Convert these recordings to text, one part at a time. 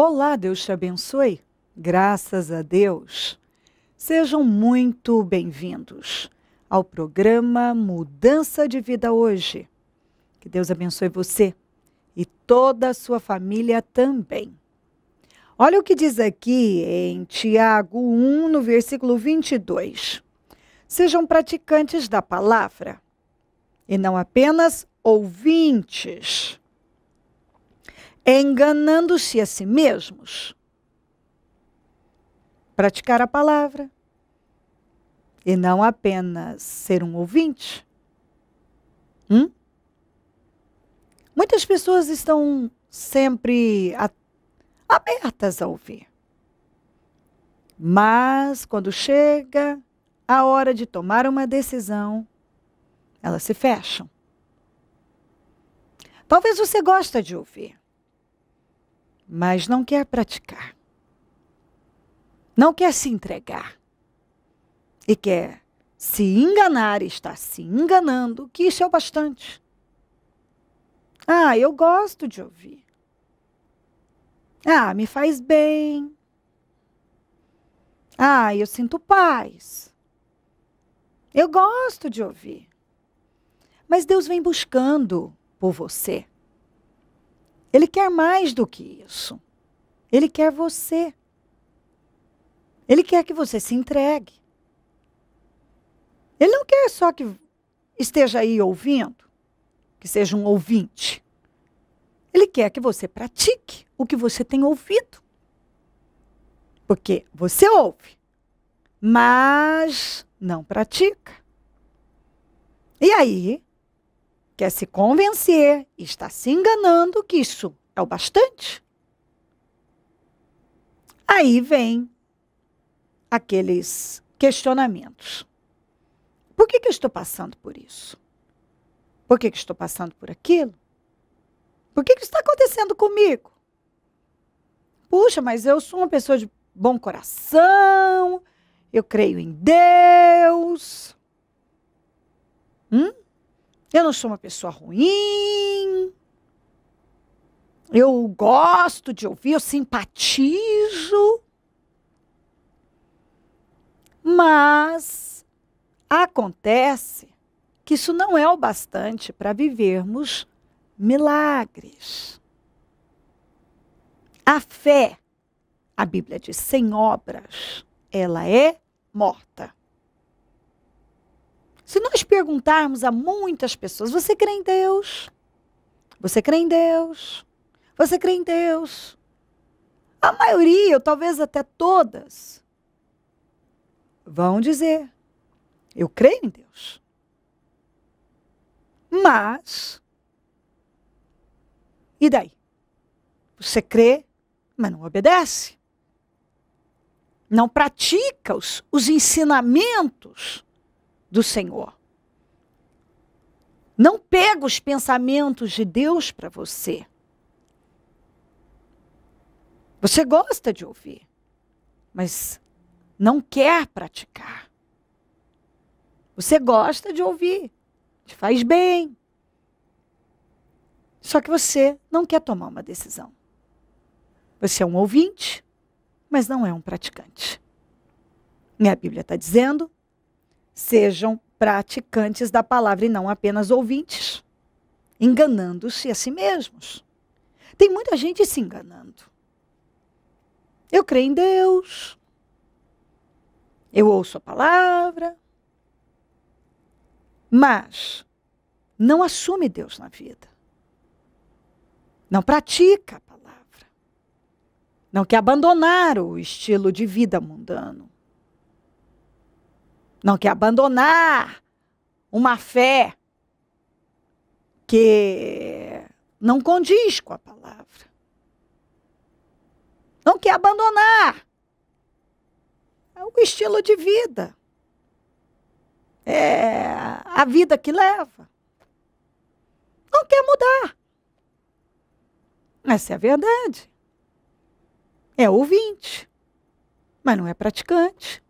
Olá, Deus te abençoe. Graças a Deus. Sejam muito bem-vindos ao programa Mudança de Vida Hoje. Que Deus abençoe você e toda a sua família também. Olha o que diz aqui em Tiago 1, no versículo 22. Sejam praticantes da palavra e não apenas ouvintes, enganando-se a si mesmos. Praticar a palavra e não apenas ser um ouvinte. Muitas pessoas estão sempre abertas a ouvir. Mas quando chega a hora de tomar uma decisão, elas se fecham. Talvez você goste de ouvir, mas não quer praticar. Não quer se entregar. E quer se enganar, está se enganando, que isso é o bastante. Eu gosto de ouvir. Me faz bem. Eu sinto paz. Eu gosto de ouvir. Mas Deus vem buscando por você. Ele quer mais do que isso. Ele quer você. Ele quer que você se entregue. Ele não quer só que esteja aí ouvindo, que seja um ouvinte. Ele quer que você pratique o que você tem ouvido. Porque você ouve, mas não pratica. E aí, quer se convencer e está se enganando que isso é o bastante. Aí vem aqueles questionamentos. Por que eu estou passando por isso? Por que eu estou passando por aquilo? Por que está acontecendo comigo? Puxa, mas eu sou uma pessoa de bom coração, eu creio em Deus. Eu não sou uma pessoa ruim. Eu gosto de ouvir, eu simpatizo. Mas acontece que isso não é o bastante para vivermos milagres. A fé, a Bíblia diz, sem obras, ela é morta. Se nós perguntarmos a muitas pessoas, você crê em Deus? Você crê em Deus? Você crê em Deus? A maioria, ou talvez até todas, vão dizer, eu creio em Deus. Mas, e daí? Você crê, mas não obedece. Não pratica os ensinamentos do Senhor. Não pega os pensamentos de Deus para você. Você gosta de ouvir, mas não quer praticar. Você gosta de ouvir, te faz bem. Só que você não quer tomar uma decisão. Você é um ouvinte, mas não é um praticante. E a Bíblia está dizendo, sejam praticantes da palavra e não apenas ouvintes, enganando-se a si mesmos. Tem muita gente se enganando. Eu creio em Deus. Eu ouço a palavra. Mas não assume Deus na vida. Não pratica a palavra. Não quer abandonar o estilo de vida mundano. Não quer abandonar uma fé que não condiz com a palavra. Não quer abandonar o estilo de vida. A vida que leva. Não quer mudar. Essa é a verdade. É ouvinte, mas não é praticante.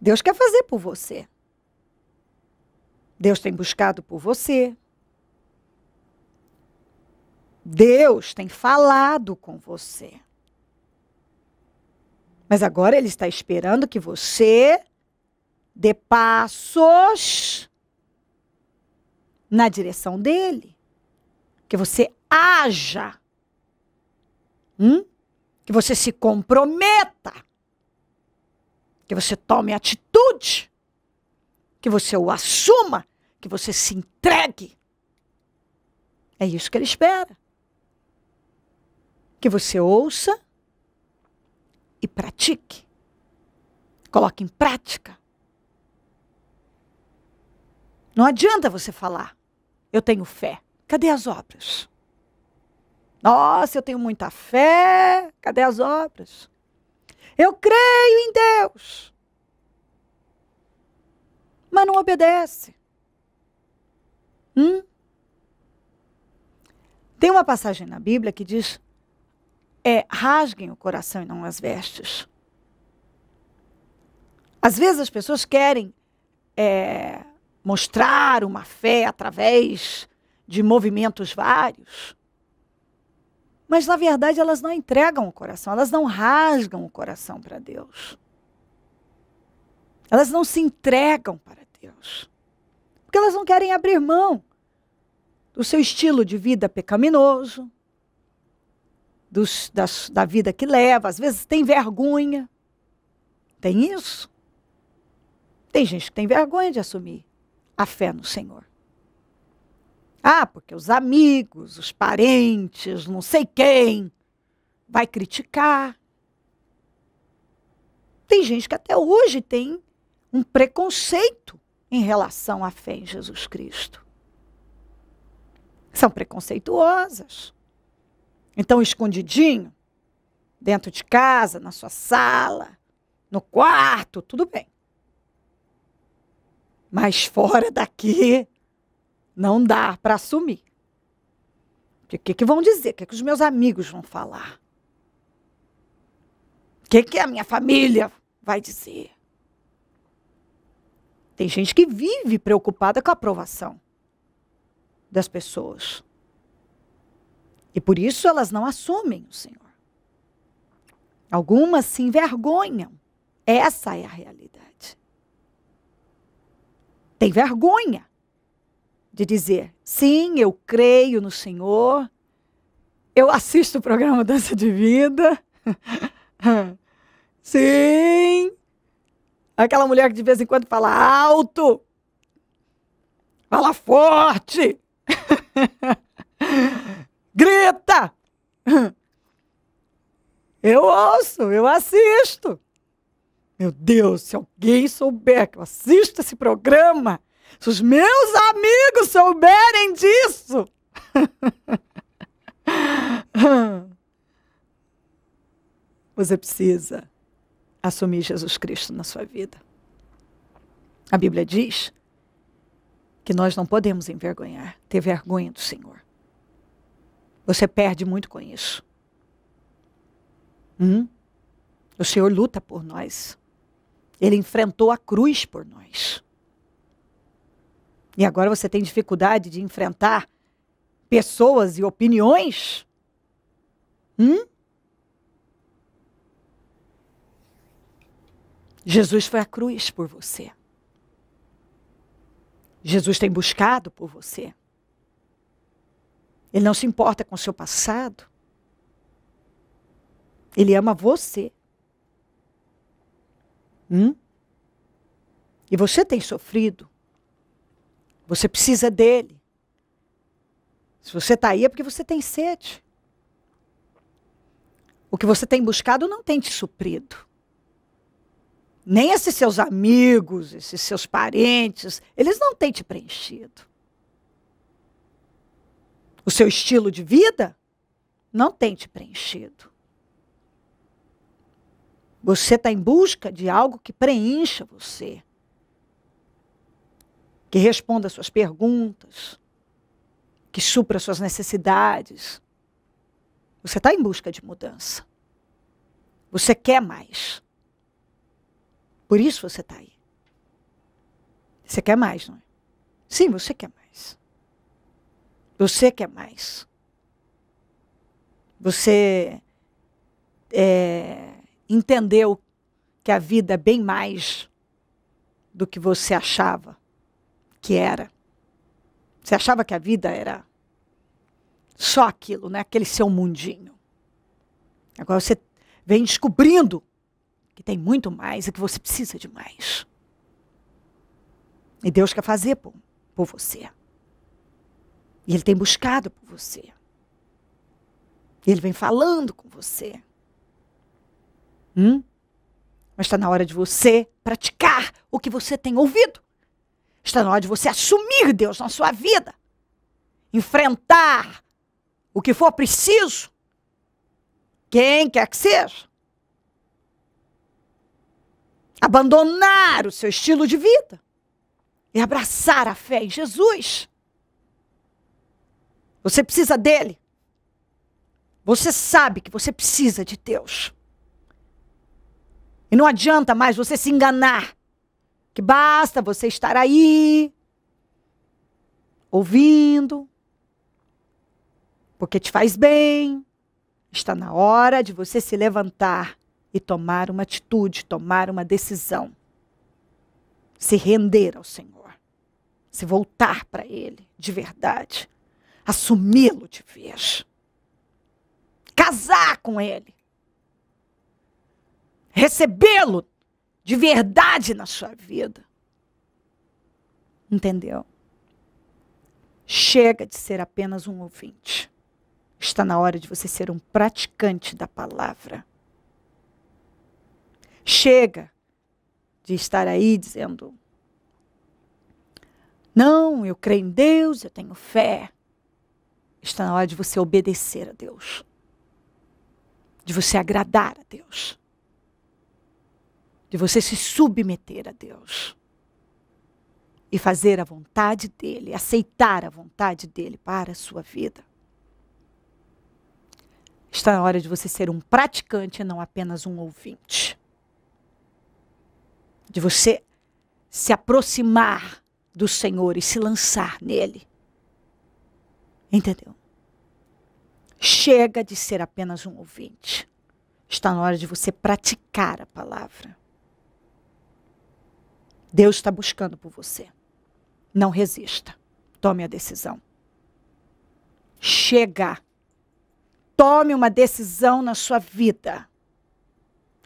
Deus quer fazer por você. Deus tem buscado por você. Deus tem falado com você. Mas agora Ele está esperando que você dê passos na direção dEle. Que você haja. Que você se comprometa. Que você tome atitude. Que você o assuma. Que você se entregue. É isso que Ele espera. Que você ouça e pratique. Coloque em prática. Não adianta você falar, eu tenho fé. Cadê as obras? Nossa, eu tenho muita fé. Cadê as obras? Eu creio em Deus. Mas não obedece. Tem uma passagem na Bíblia que diz, rasguem o coração e não as vestes. Às vezes as pessoas querem mostrar uma fé através de movimentos vários. Mas, na verdade, elas não entregam o coração, elas não rasgam o coração para Deus. Elas não se entregam para Deus. Porque elas não querem abrir mão do seu estilo de vida pecaminoso, da vida que leva. Às vezes tem vergonha. Tem isso. Tem gente que tem vergonha de assumir a fé no Senhor. Porque os amigos, os parentes, não sei quem, vai criticar. Tem gente que até hoje tem um preconceito em relação à fé em Jesus Cristo. São preconceituosas. Então, escondidinho, dentro de casa, na sua sala, no quarto, tudo bem. Mas fora daqui, não dá para assumir. O que vão dizer? O que os meus amigos vão falar? O que a minha família vai dizer? Tem gente que vive preocupada com a aprovação das pessoas. E por isso elas não assumem o Senhor. Algumas se envergonham. Essa é a realidade. Tem vergonha de dizer, sim, eu creio no Senhor, eu assisto o programa Dança de Vida, sim, aquela mulher que de vez em quando fala alto, fala forte, grita, eu ouço, eu assisto. Meu Deus, se alguém souber que eu assisto esse programa, se os meus amigos souberem disso. Você precisa assumir Jesus Cristo na sua vida. A Bíblia diz que nós não podemos envergonhar, ter vergonha do Senhor. Você perde muito com isso. O Senhor luta por nós. Ele enfrentou a cruz por nós. E agora você tem dificuldade de enfrentar pessoas e opiniões? Jesus foi à cruz por você. Jesus tem buscado por você. Ele não se importa com o seu passado. Ele ama você. E você tem sofrido. Você precisa dele. Se você está aí é porque você tem sede. O que você tem buscado não tem te suprido. Nem esses seus amigos, esses seus parentes, eles não têm te preenchido. O seu estilo de vida não tem te preenchido. Você está em busca de algo que preencha você. Que responda às suas perguntas. Que supra as suas necessidades. Você está em busca de mudança. Você quer mais. Por isso você está aí. Você quer mais, não é? Sim, você quer mais. Você quer mais. Você entendeu que a vida é bem mais do que você achava que era. Você achava que a vida era só aquilo, né? Aquele seu mundinho. Agora você vem descobrindo que tem muito mais e que você precisa de mais. E Deus quer fazer por você. E Ele tem buscado por você. E Ele vem falando com você. Mas está na hora de você praticar o que você tem ouvido. Está na hora de você assumir Deus na sua vida. Enfrentar o que for preciso. Quem quer que seja. Abandonar o seu estilo de vida. E abraçar a fé em Jesus. Você precisa dele. Você sabe que você precisa de Deus. E não adianta mais você se enganar. Que basta você estar aí, ouvindo, porque te faz bem. Está na hora de você se levantar e tomar uma atitude, tomar uma decisão. Se render ao Senhor. Se voltar para Ele de verdade. Assumi-lo de vez. Casar com Ele. Recebê-lo de verdade na sua vida. Entendeu? Chega de ser apenas um ouvinte. Está na hora de você ser um praticante da palavra. Chega de estar aí dizendo: não, eu creio em Deus, eu tenho fé. Está na hora de você obedecer a Deus. De você agradar a Deus. De você se submeter a Deus. E fazer a vontade dEle, aceitar a vontade dEle para a sua vida. Está na hora de você ser um praticante e não apenas um ouvinte. De você se aproximar do Senhor e se lançar nele. Entendeu? Chega de ser apenas um ouvinte. Está na hora de você praticar a palavra. Deus está buscando por você. Não resista. Tome a decisão. Chega. Tome uma decisão na sua vida.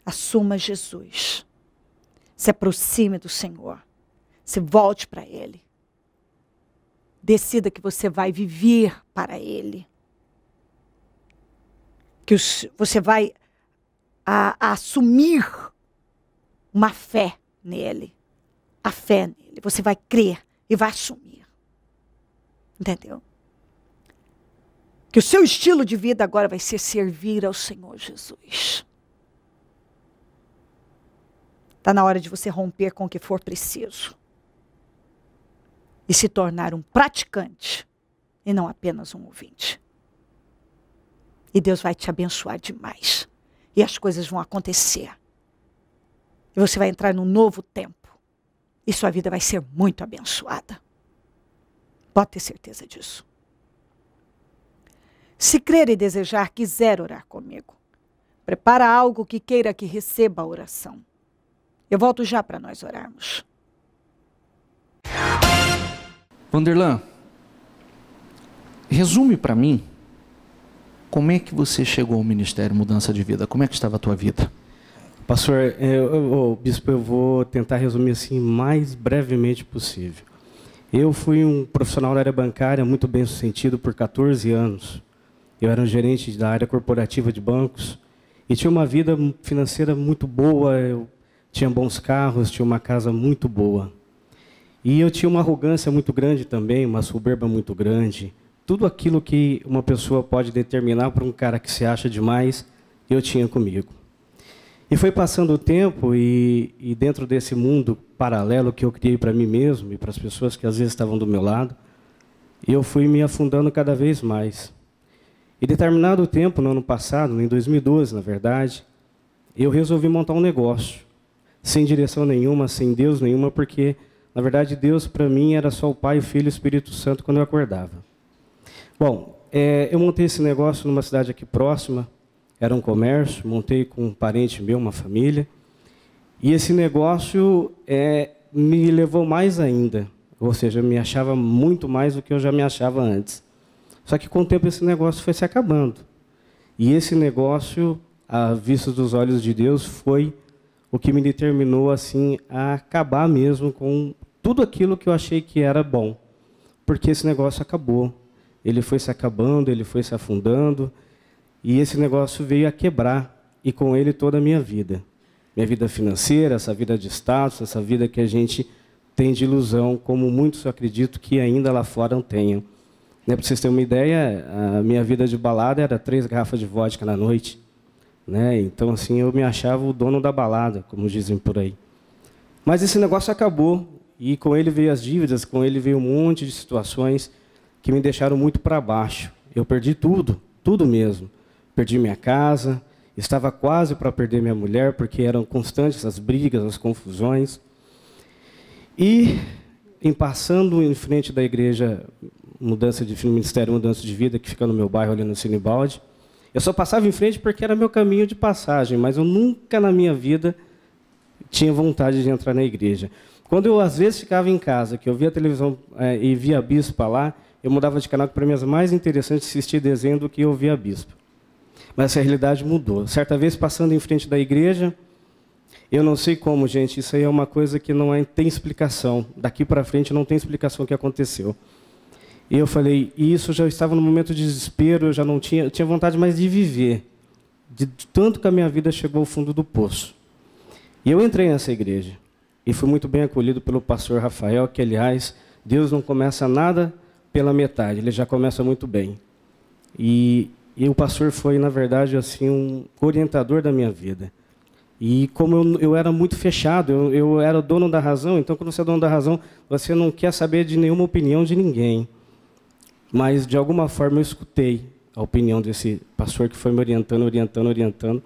Assuma Jesus. Se aproxime do Senhor. Se volte para Ele. Decida que você vai viver para Ele. Que você vai assumir uma fé nele. A fé nele. Você vai crer e vai assumir. Entendeu? Que o seu estilo de vida agora vai ser servir ao Senhor Jesus. Está na hora de você romper com o que for preciso. E se tornar um praticante. E não apenas um ouvinte. E Deus vai te abençoar demais. E as coisas vão acontecer. E você vai entrar num novo tempo. E sua vida vai ser muito abençoada. Pode ter certeza disso. Se crer e desejar, quiser orar comigo. Prepara algo que queira que receba a oração. Eu volto já para nós orarmos. Vanderlan, resume para mim como é que você chegou ao Ministério Mudança de Vida. Como é que estava a tua vida? Pastor, bispo, eu vou tentar resumir assim mais brevemente possível. Eu fui um profissional da área bancária muito bem sucedido por 14 anos. Eu era um gerente da área corporativa de bancos e tinha uma vida financeira muito boa, eu tinha bons carros, tinha uma casa muito boa. E eu tinha uma arrogância muito grande também, uma soberba muito grande. Tudo aquilo que uma pessoa pode determinar para um cara que se acha demais, eu tinha comigo. E foi passando o tempo e dentro desse mundo paralelo que eu criei para mim mesmo e para as pessoas que às vezes estavam do meu lado, eu fui me afundando cada vez mais. E determinado tempo, no ano passado, em 2012, na verdade, eu resolvi montar um negócio, sem direção nenhuma, sem Deus nenhuma, porque, na verdade, Deus para mim era só o Pai, o Filho e o Espírito Santo quando eu acordava. Bom, eu montei esse negócio numa cidade aqui próxima, era um comércio, montei com um parente meu, uma família, e esse negócio me levou mais ainda, ou seja, eu me achava muito mais do que eu já me achava antes. Só que com o tempo esse negócio foi se acabando. E esse negócio, à vista dos olhos de Deus, foi o que me determinou assim a acabar mesmo com tudo aquilo que eu achei que era bom. Porque esse negócio acabou. Ele foi se acabando, ele foi se afundando, e esse negócio veio a quebrar, e com ele toda a minha vida. Minha vida financeira, essa vida de status, essa vida que a gente tem de ilusão, como muitos eu acredito que ainda lá fora não tenham. Para vocês terem uma ideia, a minha vida de balada era 3 garrafas de vodka na noite. Então, assim, eu me achava o dono da balada, como dizem por aí. Mas esse negócio acabou, e com ele veio as dívidas, com ele veio um monte de situações que me deixaram muito para baixo. Eu perdi tudo, tudo mesmo. Perdi minha casa, estava quase para perder minha mulher, porque eram constantes as brigas, as confusões. E, em passando em frente da igreja Ministério Mudança de Vida, que fica no meu bairro, ali no Sinibaldi, eu só passava em frente porque era meu caminho de passagem, mas eu nunca na minha vida tinha vontade de entrar na igreja. Quando eu, às vezes, ficava em casa, que eu via a televisão e via a bispa lá, eu mudava de canal, que para mim é mais interessante assistir desenho do que ouvir a bispa. Mas essa realidade mudou. Certa vez, passando em frente da igreja, eu não sei como, gente, isso aí é uma coisa que não tem explicação. Daqui para frente não tem explicação o que aconteceu. E eu falei, e isso já estava no momento de desespero, eu já não tinha vontade mais de viver, de tanto que a minha vida chegou ao fundo do poço. E eu entrei nessa igreja, e fui muito bem acolhido pelo pastor Rafael, que, aliás, Deus não começa nada pela metade, ele já começa muito bem. E o pastor foi, na verdade, assim, um orientador da minha vida. E como eu era muito fechado, eu era o dono da razão, então, quando você é dono da razão, você não quer saber de nenhuma opinião de ninguém. Mas, de alguma forma, eu escutei a opinião desse pastor que foi me orientando.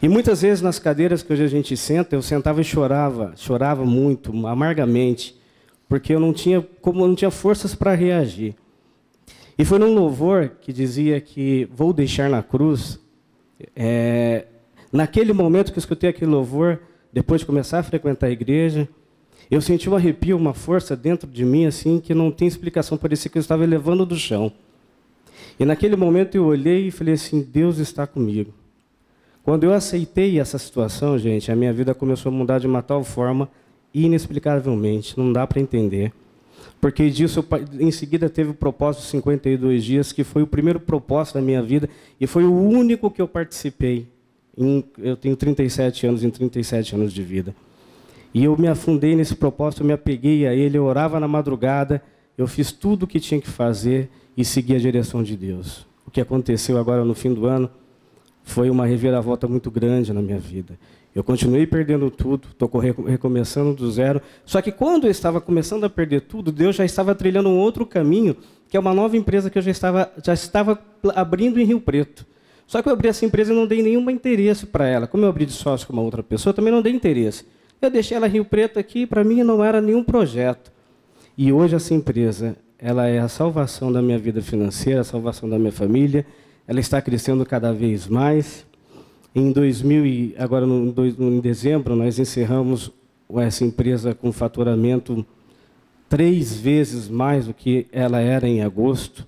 E muitas vezes, nas cadeiras que hoje a gente senta, eu sentava e chorava muito, amargamente, porque eu não tinha forças para reagir. E foi num louvor que dizia que vou deixar na cruz. Naquele momento que eu escutei aquele louvor, depois de começar a frequentar a igreja, eu senti um arrepio, uma força dentro de mim, assim, que não tem explicação, parecia que eu estava elevando do chão. E naquele momento eu olhei e falei assim, Deus está comigo. Quando eu aceitei essa situação, gente, a minha vida começou a mudar de uma tal forma, inexplicavelmente, não dá para entender. Porque disso, em seguida, teve o propósito 52 dias, que foi o primeiro propósito da minha vida, e foi o único que eu participei. Eu tenho 37 anos, em 37 anos de vida. E eu me afundei nesse propósito, eu me apeguei a ele, eu orava na madrugada, eu fiz tudo o que tinha que fazer e segui a direção de Deus. O que aconteceu agora no fim do ano foi uma reviravolta muito grande na minha vida. Eu continuei perdendo tudo, estou recomeçando do zero. Só que quando eu estava começando a perder tudo, Deus já estava trilhando um outro caminho, que é uma nova empresa que eu já estava abrindo em Rio Preto. Só que eu abri essa empresa e não dei nenhum interesse para ela. Como eu abri de sócio com uma outra pessoa, também não dei interesse. Eu deixei ela Rio Preto aqui, para mim não era nenhum projeto. E hoje essa empresa, ela é a salvação da minha vida financeira, a salvação da minha família. Ela está crescendo cada vez mais. Em dezembro, nós encerramos essa empresa com faturamento 3 vezes mais do que ela era em agosto.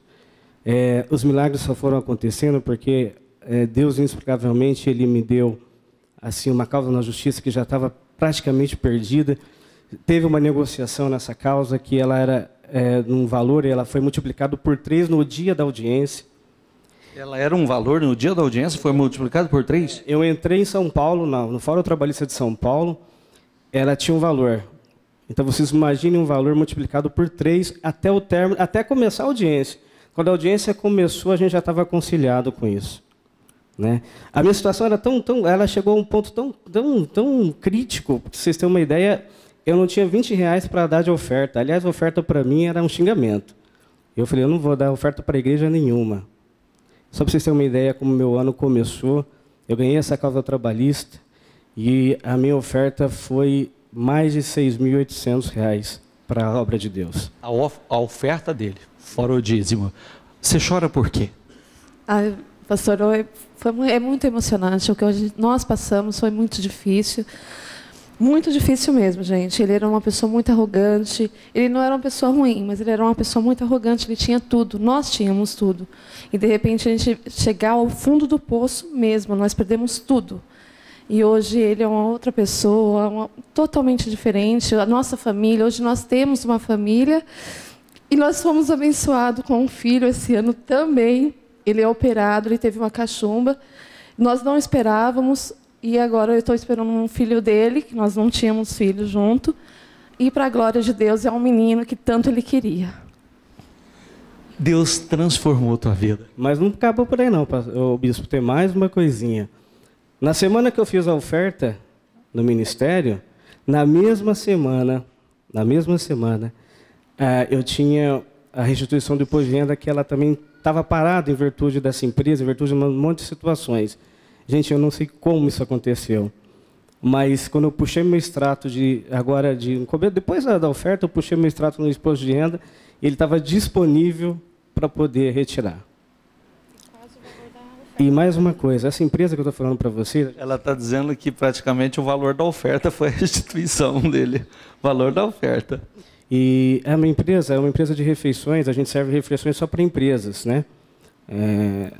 Os milagres só foram acontecendo porque Deus, inexplicavelmente, Ele me deu assim, uma causa na justiça que já estava praticamente perdida. Teve uma negociação nessa causa que ela era num valor, e ela foi multiplicada por 3 no dia da audiência. Ela era um valor no dia da audiência, foi multiplicado por 3? Eu entrei em São Paulo, no Fórum Trabalhista de São Paulo, ela tinha um valor. Então, vocês imaginem um valor multiplicado por 3 até o término, até começar a audiência. Quando a audiência começou, a gente já estava conciliado com isso. Né? A minha situação era ela chegou a um ponto tão crítico, para vocês terem uma ideia, eu não tinha R$20 para dar de oferta. Aliás, a oferta para mim era um xingamento. Eu falei, eu não vou dar oferta para a igreja nenhuma. Só para vocês terem uma ideia como meu ano começou, eu ganhei essa causa trabalhista e a minha oferta foi mais de R$6.800 para a obra de Deus. A oferta dele, fora o dízimo. Você chora por quê? Pastor, é muito emocionante. O que nós passamos foi muito difícil. Muito difícil mesmo, gente. Ele era uma pessoa muito arrogante. Ele não era uma pessoa ruim, mas ele era uma pessoa muito arrogante. Ele tinha tudo. Nós tínhamos tudo. E, de repente, a gente chegar ao fundo do poço mesmo. Nós perdemos tudo. E hoje ele é uma outra pessoa, totalmente diferente. A nossa família, hoje nós temos uma família. E nós fomos abençoados com um filho esse ano também. Ele é operado, ele teve uma cachumba. Nós não esperávamos. E agora eu estou esperando um filho dele, que nós não tínhamos filho junto. E, para a glória de Deus, é um menino que tanto ele queria. Deus transformou a tua vida. Mas não acabou por aí não, bispo. Tem mais uma coisinha. Na semana que eu fiz a oferta no ministério, na mesma semana, eu tinha a restituição do imposto de renda, que ela também estava parada em virtude dessa empresa, em virtude de um monte de situações. Gente, eu não sei como isso aconteceu, mas quando eu puxei meu extrato depois da oferta, eu puxei meu extrato no imposto de renda, e ele estava disponível para poder retirar. E mais uma coisa, essa empresa que eu estou falando para você... Ela está dizendo que praticamente o valor da oferta foi a restituição dele, o valor da oferta. E é uma empresa de refeições, a gente serve refeições só para empresas, né?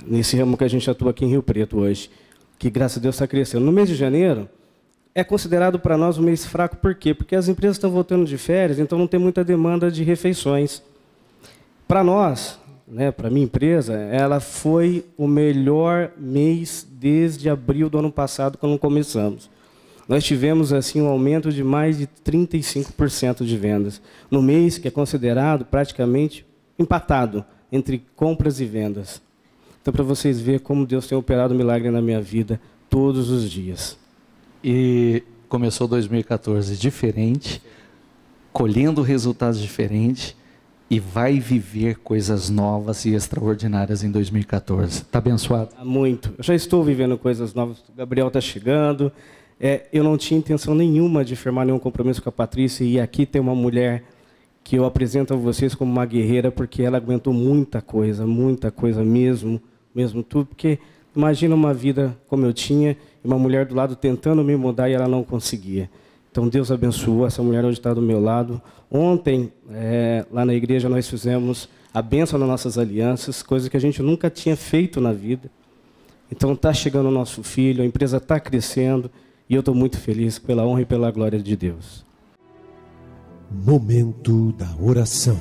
Nesse ramo que a gente atua aqui em Rio Preto hoje, que graças a Deus está crescendo. No mês de janeiro, é considerado para nós um mês fraco, por quê? Porque as empresas estão voltando de férias, então não tem muita demanda de refeições. Para nós, né, para a minha empresa, ela foi o melhor mês desde abril do ano passado, quando começamos. Nós tivemos assim um aumento de mais de 35% de vendas, no mês que é considerado praticamente empatado entre compras e vendas. Então, para vocês verem como Deus tem operado um milagre na minha vida todos os dias. E começou 2014 diferente, colhendo resultados diferentes, e vai viver coisas novas e extraordinárias em 2014. Está abençoado? Muito. Eu já estou vivendo coisas novas. O Gabriel está chegando. Eu não tinha intenção nenhuma de firmar nenhum compromisso com a Patrícia, e aqui tem uma mulher que eu apresento a vocês como uma guerreira, porque ela aguentou muita coisa mesmo tudo, porque imagina uma vida como eu tinha, e uma mulher do lado tentando me mudar e ela não conseguia. Então Deus abençoou, essa mulher hoje está do meu lado. Ontem, lá na igreja, nós fizemos a bênção nas nossas alianças, coisa que a gente nunca tinha feito na vida. Então está chegando o nosso filho, a empresa está crescendo, e eu estou muito feliz pela honra e pela glória de Deus. Momento da oração.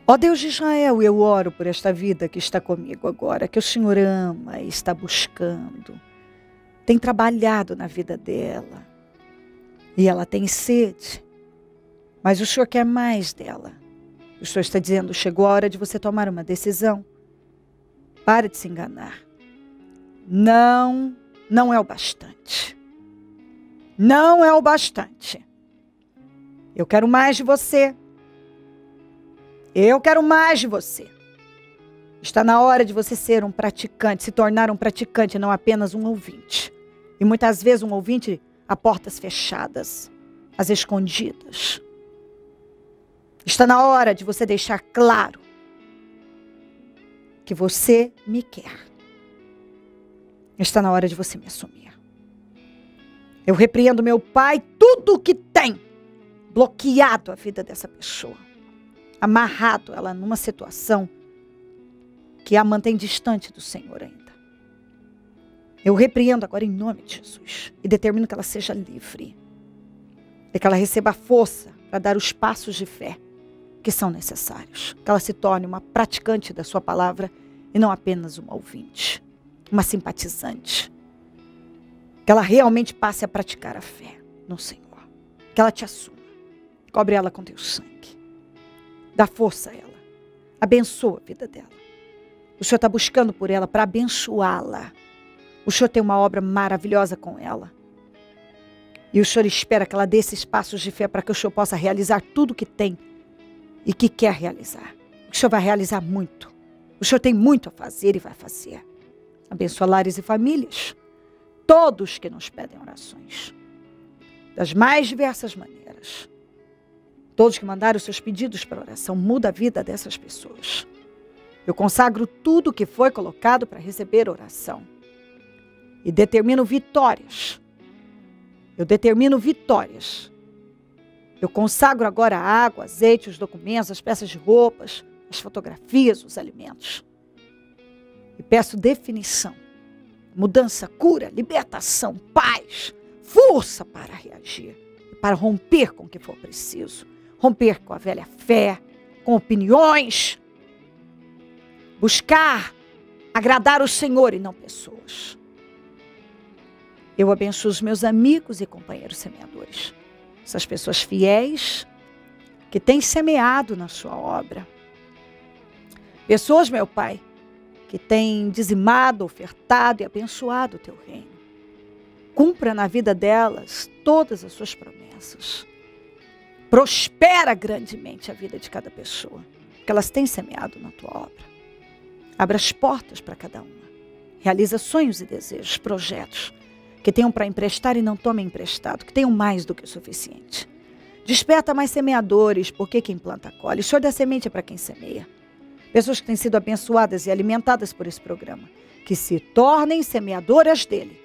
Ó Deus de Israel, eu oro por esta vida que está comigo agora, que o Senhor ama e está buscando. Tem trabalhado na vida dela. E ela tem sede. Mas o Senhor quer mais dela. O Senhor está dizendo, chegou a hora de você tomar uma decisão. Para de se enganar. Não é o bastante. Não é o bastante. Eu quero mais de você. Eu quero mais de você. Está na hora de você ser um praticante, se tornar um praticante, não apenas um ouvinte. E muitas vezes um ouvinte a portas fechadas, às escondidas. Está na hora de você deixar claro que você me quer. Está na hora de você me assumir. Eu repreendo meu pai, tudo que tem bloqueado a vida dessa pessoa. Amarrado ela numa situação que a mantém distante do Senhor ainda. Eu repreendo agora em nome de Jesus e determino que ela seja livre. E que ela receba força para dar os passos de fé que são necessários. Que ela se torne uma praticante da sua palavra e não apenas uma ouvinte, uma simpatizante. Que ela realmente passe a praticar a fé no Senhor. Que ela te assuma. Cobre ela com teu sangue. Dá força a ela. Abençoa a vida dela. O Senhor está buscando por ela para abençoá-la. O Senhor tem uma obra maravilhosa com ela. E o Senhor espera que ela dê esses passos de fé para que o Senhor possa realizar tudo que tem e que quer realizar. O Senhor vai realizar muito. O Senhor tem muito a fazer e vai fazer. Abençoa lares e famílias. Todos que nos pedem orações. Das mais diversas maneiras. Todos que mandaram seus pedidos para oração. Muda a vida dessas pessoas. Eu consagro tudo que foi colocado para receber oração. E determino vitórias. Eu determino vitórias. Eu consagro agora a água, azeite, os documentos, as peças de roupas, as fotografias, os alimentos. E peço definição, mudança, cura, libertação, paz, força para reagir e para romper com o que for preciso. Romper com a velha fé, com opiniões. Buscar agradar o Senhor e não pessoas. Eu abençoo os meus amigos e companheiros semeadores. Essas pessoas fiéis que têm semeado na sua obra. Pessoas, meu Pai, que têm dizimado, ofertado e abençoado o teu reino. Cumpra na vida delas todas as suas promessas. Prospera grandemente a vida de cada pessoa, porque elas têm semeado na tua obra. Abra as portas para cada uma. Realiza sonhos e desejos, projetos, que tenham para emprestar e não tomem emprestado, que tenham mais do que o suficiente. Desperta mais semeadores, porque quem planta colhe. O Senhor dá semente para quem semeia. Pessoas que têm sido abençoadas e alimentadas por esse programa, que se tornem semeadoras dele,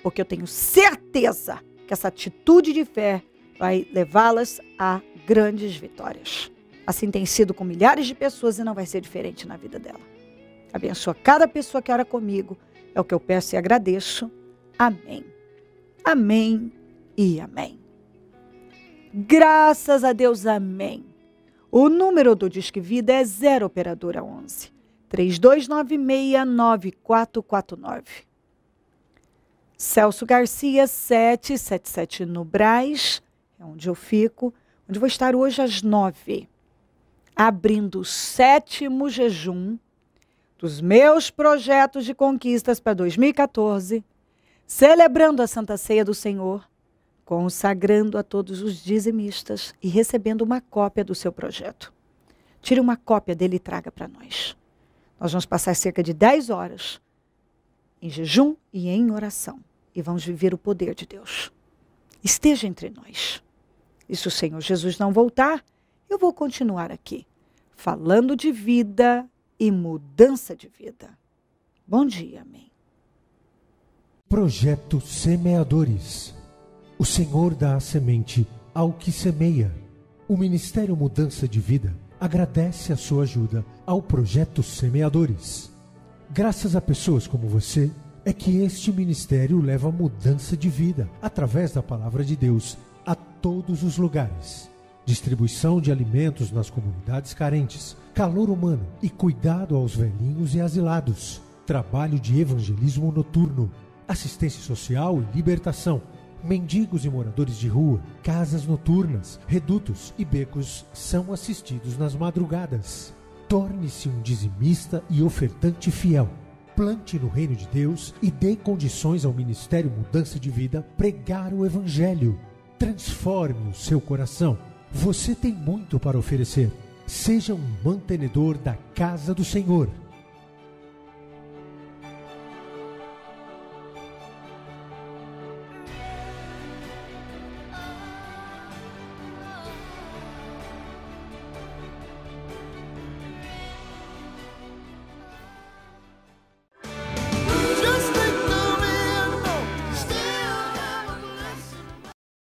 porque eu tenho certeza que essa atitude de fé vai levá-las a grandes vitórias. Assim tem sido com milhares de pessoas e não vai ser diferente na vida dela. Abençoa cada pessoa que ora comigo. É o que eu peço e agradeço. Amém. Amém e amém. Graças a Deus, amém. O número do Disque Vida é 0 operadora 11 3296-9449. Celso Garcia 777 no Brás, é onde eu fico, onde vou estar hoje às 9, abrindo o 7º jejum dos meus projetos de conquistas para 2014, celebrando a Santa Ceia do Senhor, consagrando a todos os dizimistas e recebendo uma cópia do seu projeto. Tire uma cópia dele e traga para nós. Nós vamos passar cerca de 10 horas em jejum e em oração. E vamos viver o poder de Deus. Esteja entre nós. E se o Senhor Jesus não voltar, eu vou continuar aqui, falando de vida e mudança de vida. Bom dia, amém. Projeto Semeadores. O Senhor dá a semente ao que semeia. O Ministério Mudança de Vida agradece a sua ajuda ao Projeto Semeadores. Graças a pessoas como você, é que este ministério leva mudança de vida, através da Palavra de Deus, a todos os lugares. Distribuição de alimentos nas comunidades carentes, calor humano e cuidado aos velhinhos e asilados. Trabalho de evangelismo noturno, assistência social e libertação. Mendigos e moradores de rua, casas noturnas, redutos e becos são assistidos nas madrugadas. Torne-se um dizimista e ofertante fiel. Plante no reino de Deus e dê condições ao Ministério Mudança de Vida pregar o Evangelho. Transforme o seu coração. Você tem muito para oferecer. Seja um mantenedor da casa do Senhor.